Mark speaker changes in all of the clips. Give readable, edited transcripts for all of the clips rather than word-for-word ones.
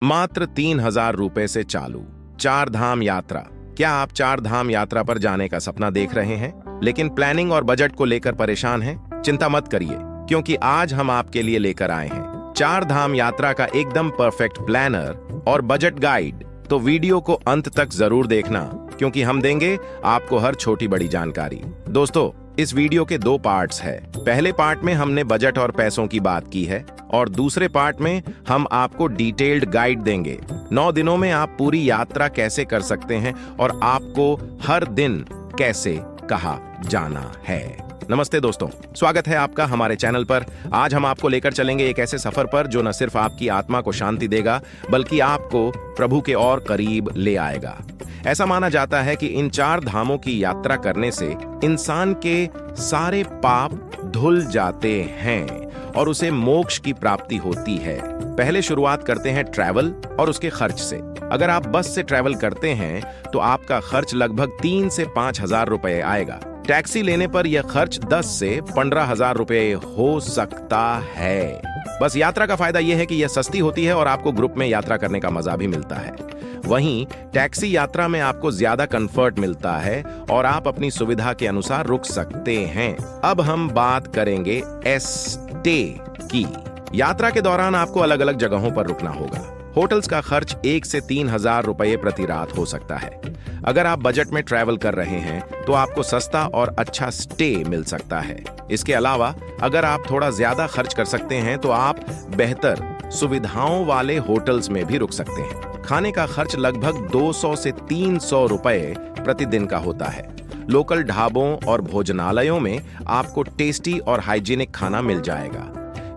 Speaker 1: मात्र 3,000 रुपए से चालू। चार धाम यात्रा। क्या आप चार धाम यात्रा पर जाने का सपना देख रहे हैं लेकिन प्लानिंग और बजट को लेकर परेशान हैं? चिंता मत करिए, क्योंकि आज हम आपके लिए लेकर आए हैं चार धाम यात्रा का एकदम परफेक्ट प्लानर और बजट गाइड। तो वीडियो को अंत तक जरूर देखना, क्योंकि हम देंगे आपको हर छोटी बड़ी जानकारी। दोस्तों, इस वीडियो के दो पार्ट्स है। पहले पार्ट में हमने बजट और पैसों की बात की है और दूसरे पार्ट में हम आपको डिटेल्ड गाइड देंगे। 9 दिनों में आप पूरी यात्रा कैसे कर सकते हैं और आपको हर दिन कैसे कहाँ जाना है। नमस्ते दोस्तों, स्वागत है आपका हमारे चैनल पर। आज हम आपको लेकर चलेंगे एक ऐसे सफर पर जो न सिर्फ आपकी आत्मा को शांति देगा, बल्कि आपको प्रभु के और करीब ले आएगा। ऐसा माना जाता है कि इन चार धामों की यात्रा करने से इंसान के सारे पाप धुल जाते हैं और उसे मोक्ष की प्राप्ति होती है। पहले शुरुआत करते हैं ट्रैवल और उसके खर्च से। अगर आप बस से ट्रैवल करते हैं तो आपका खर्च लगभग 3 से 5,000 रुपए आएगा। टैक्सी लेने पर यह खर्च 10 से 15,000 रुपए हो सकता है। बस यात्रा का फायदा यह है कि यह सस्ती होती है और आपको ग्रुप में यात्रा करने का मजा भी मिलता है। वहीं टैक्सी यात्रा में आपको ज्यादा कंफर्ट मिलता है और आप अपनी सुविधा के अनुसार रुक सकते हैं। अब हम बात करेंगे स्टे की। यात्रा के दौरान आपको अलग अलग जगहों पर रुकना होगा। होटल्स का खर्च 1 से 3,000 रुपए प्रति रात हो सकता है। अगर आप बजट में ट्रैवल कर रहे हैं तो आपको सस्ता और अच्छा स्टे मिल सकता है। इसके अलावा अगर आप थोड़ा ज्यादा खर्च कर सकते हैं तो आप बेहतर सुविधाओं वाले होटल्स में भी रुक सकते हैं। खाने का खर्च लगभग 200 से 300 रुपए प्रतिदिन का होता है। लोकल ढाबों और भोजनालयों में आपको टेस्टी और हाइजीनिक खाना मिल जाएगा।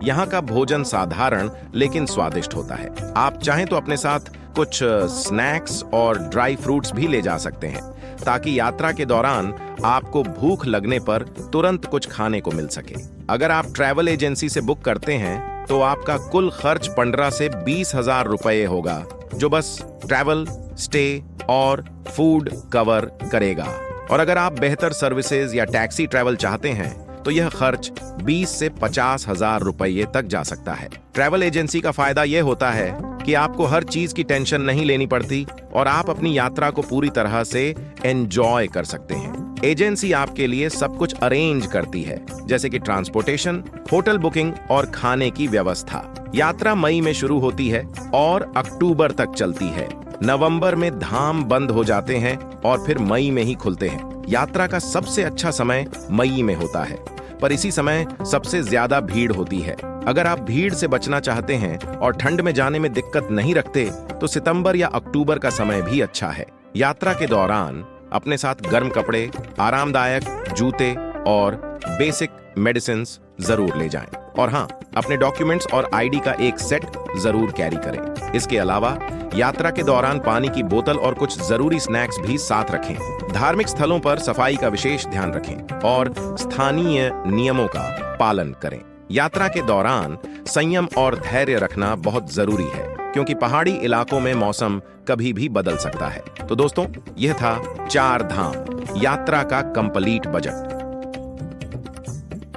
Speaker 1: यहाँ का भोजन साधारण लेकिन स्वादिष्ट होता है। आप चाहें तो अपने साथ कुछ स्नैक्स और ड्राई फ्रूट्स भी ले जा सकते हैं, ताकि यात्रा के दौरान आपको भूख लगने पर तुरंत कुछ खाने को मिल सके। अगर आप ट्रैवल एजेंसी से बुक करते हैं तो आपका कुल खर्च 15 से 20,000 रुपए होगा, जो बस ट्रैवल, स्टे और फूड कवर करेगा। और अगर आप बेहतर सर्विसेज या टैक्सी ट्रैवल चाहते हैं तो यह खर्च 20 से 50,000 रुपये तक जा सकता है। ट्रैवल एजेंसी का फायदा यह होता है कि आपको हर चीज की टेंशन नहीं लेनी पड़ती और आप अपनी यात्रा को पूरी तरह से एंजॉय कर सकते हैं। एजेंसी आपके लिए सब कुछ अरेंज करती है, जैसे कि ट्रांसपोर्टेशन, होटल बुकिंग और खाने की व्यवस्था। यात्रा मई में शुरू होती है और अक्टूबर तक चलती है। नवंबर में धाम बंद हो जाते हैं और फिर मई में ही खुलते हैं। यात्रा का सबसे अच्छा समय मई में होता है, पर इसी समय सबसे ज्यादा भीड़ होती है। अगर आप भीड़ से बचना चाहते हैं और ठंड में जाने में दिक्कत नहीं रखते तो सितंबर या अक्टूबर का समय भी अच्छा है। यात्रा के दौरान अपने साथ गर्म कपड़े, आरामदायक जूते और बेसिक मेडिसिन्स जरूर ले जाएं। और हाँ, अपने डॉक्यूमेंट्स और आईडी का एक सेट जरूर कैरी करें। इसके अलावा यात्रा के दौरान पानी की बोतल और कुछ जरूरी स्नैक्स भी साथ रखें। धार्मिक स्थलों पर सफाई का विशेष ध्यान रखें और स्थानीय नियमों का पालन करें। यात्रा के दौरान संयम और धैर्य रखना बहुत जरूरी है, क्योंकि पहाड़ी इलाकों में मौसम कभी भी बदल सकता है। तो दोस्तों, यह था चार धाम यात्रा का कंप्लीट बजट।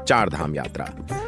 Speaker 1: चार धाम यात्रा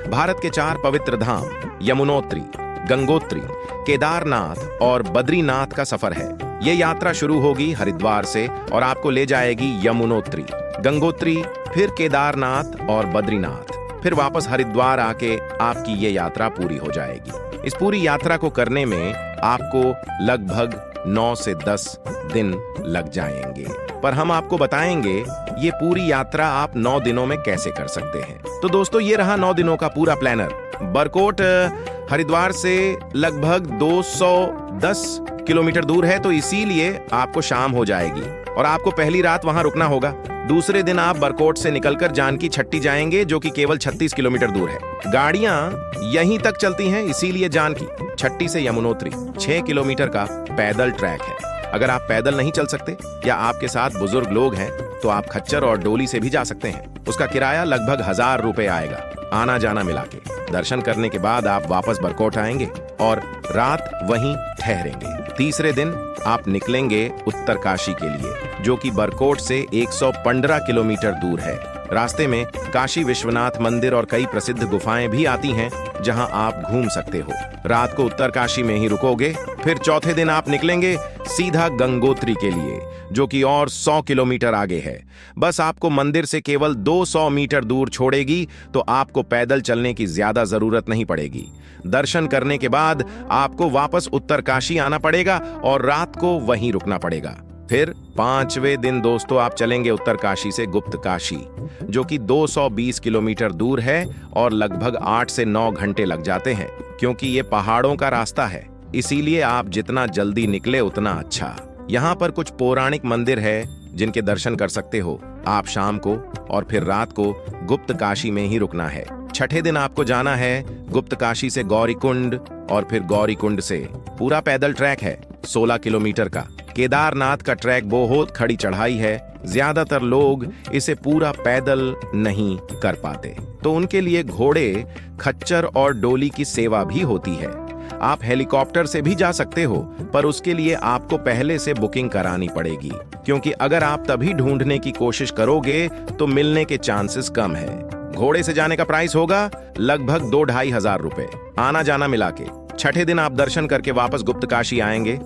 Speaker 1: भारत के 4 पवित्र धाम यमुनोत्री, गंगोत्री, केदारनाथ और बद्रीनाथ का सफर है। ये यात्रा शुरू होगी हरिद्वार से और आपको ले जाएगी यमुनोत्री, गंगोत्री, फिर केदारनाथ और बद्रीनाथ, फिर वापस हरिद्वार आके आपकी ये यात्रा पूरी हो जाएगी। इस पूरी यात्रा को करने में आपको लगभग 9 से 10 दिन लग जाएंगे, पर हम आपको बताएंगे ये पूरी यात्रा आप 9 दिनों में कैसे कर सकते हैं। तो दोस्तों, ये रहा 9 दिनों का पूरा प्लानर। बरकोट हरिद्वार से लगभग 210 किलोमीटर दूर है, तो इसीलिए आपको शाम हो जाएगी और आपको पहली रात वहां रुकना होगा। दूसरे दिन आप बरकोट से निकलकर जानकी छट्टी जाएंगे, जो कि केवल 36 किलोमीटर दूर है। गाड़ियां यहीं तक चलती हैं, इसीलिए जानकी छट्टी से यमुनोत्री 6 किलोमीटर का पैदल ट्रैक है। अगर आप पैदल नहीं चल सकते या आपके साथ बुजुर्ग लोग हैं तो आप खच्चर और डोली से भी जा सकते हैं। उसका किराया लगभग 1,000 रुपए आएगा, आना जाना मिला के। दर्शन करने के बाद आप वापस बरकोट आएंगे और रात वहीं ठहरेंगे। तीसरे दिन आप निकलेंगे उत्तरकाशी के लिए, जो कि बरकोट से 115 किलोमीटर दूर है। रास्ते में काशी विश्वनाथ मंदिर और कई प्रसिद्ध गुफाएं भी आती हैं, जहां आप घूम सकते हो। रात को उत्तरकाशी में ही रुकोगे फिर चौथे दिन आप निकलेंगे सीधा गंगोत्री के लिए, जो कि और 100 किलोमीटर आगे है। बस आपको मंदिर से केवल 200 मीटर दूर छोड़ेगी, तो आपको पैदल चलने की ज्यादा जरूरत नहीं पड़ेगी। दर्शन करने के बाद आपको वापस उत्तरकाशी आना पड़ेगा और रात को वहीं रुकना पड़ेगा। फिर 5वें दिन दोस्तों आप चलेंगे उत्तरकाशी से गुप्तकाशी, जो कि 220 किलोमीटर दूर है और लगभग 8 से 9 घंटे लग जाते हैं, क्योंकि ये पहाड़ों का रास्ता है। इसीलिए आप जितना जल्दी निकले उतना अच्छा। यहाँ पर कुछ पौराणिक मंदिर है जिनके दर्शन कर सकते हो आप शाम को, और फिर रात को गुप्तकाशी में ही रुकना है। छठे दिन आपको जाना है गुप्तकाशी से गौरीकुंड, और फिर गौरीकुंड से पूरा पैदल ट्रैक है 16 किलोमीटर का। केदारनाथ का ट्रैक बहुत खड़ी चढ़ाई है, ज्यादातर लोग इसे पूरा पैदल नहीं कर पाते, तो उनके लिए घोड़े, खच्चर और डोली की सेवा भी होती है। आप हेलीकॉप्टर से भी जा सकते हो, पर उसके लिए आपको पहले से बुकिंग करानी पड़ेगी, क्योंकि अगर आप तभी ढूंढने की कोशिश करोगे तो मिलने के चांसेस कम है। घोड़े से जाने का प्राइस होगा लगभग 2-2.5 हजार रुपए आना जाना मिला के। छठे दिन आप दर्शन करके वापस गुप्तकाशी आएंगे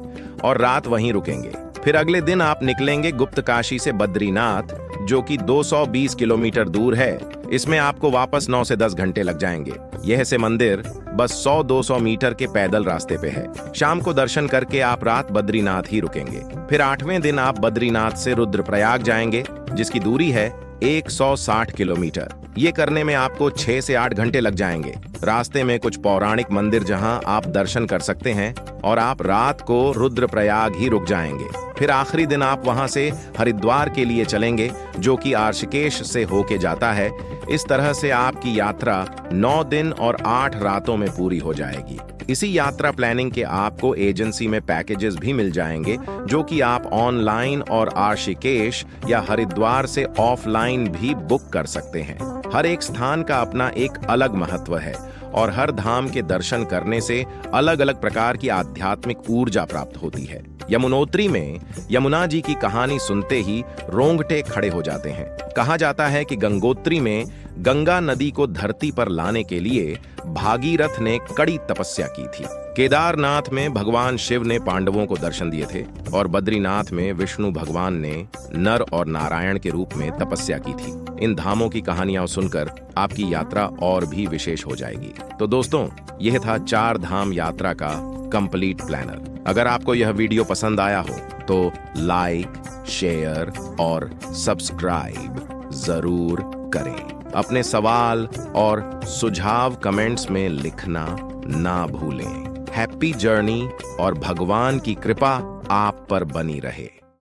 Speaker 1: और रात वहीं रुकेंगे। फिर अगले दिन आप निकलेंगे गुप्तकाशी से बद्रीनाथ, जो कि 220 किलोमीटर दूर है। इसमें आपको वापस 9 से 10 घंटे लग जाएंगे। यह से मंदिर बस 100-200 मीटर के पैदल रास्ते पे है। शाम को दर्शन करके आप रात बद्रीनाथ ही रुकेंगे। फिर 8वें दिन आप बद्रीनाथ से रुद्रप्रयाग जाएंगे, जिसकी दूरी है 160 किलोमीटर। ये करने में आपको 6 से 8 घंटे लग जाएंगे। रास्ते में कुछ पौराणिक मंदिर जहां आप दर्शन कर सकते हैं, और आप रात को रुद्रप्रयाग ही रुक जाएंगे। फिर आखिरी दिन आप वहां से हरिद्वार के लिए चलेंगे, जो कि ऋषिकेश से होके जाता है। इस तरह से आपकी यात्रा 9 दिन और 8 रातों में पूरी हो जाएगी। इसी यात्रा प्लानिंग के आपको एजेंसी में पैकेजेस भी मिल जाएंगे, जो कि आप ऑनलाइन और ऋषिकेश या हरिद्वार से ऑफलाइन भी बुक कर सकते हैं। हर एक स्थान का अपना एक अलग महत्व है, और हर धाम के दर्शन करने से अलग अलग प्रकार की आध्यात्मिक ऊर्जा प्राप्त होती है। यमुनोत्री में यमुना जी की कहानी सुनते ही रोंगटे खड़े हो जाते हैं। कहा जाता है कि गंगोत्री में गंगा नदी को धरती पर लाने के लिए भागीरथ ने कड़ी तपस्या की थी। केदारनाथ में भगवान शिव ने पांडवों को दर्शन दिए थे, और बद्रीनाथ में विष्णु भगवान ने नर और नारायण के रूप में तपस्या की थी। इन धामों की कहानियां सुनकर आपकी यात्रा और भी विशेष हो जाएगी। तो दोस्तों, यह था 4 धाम यात्रा का कंप्लीट प्लानर। अगर आपको यह वीडियो पसंद आया हो तो लाइक, शेयर और सब्सक्राइब जरूर करें। अपने सवाल और सुझाव कमेंट्स में लिखना ना भूलें। हैप्पी जर्नी और भगवान की कृपा आप पर बनी रहे।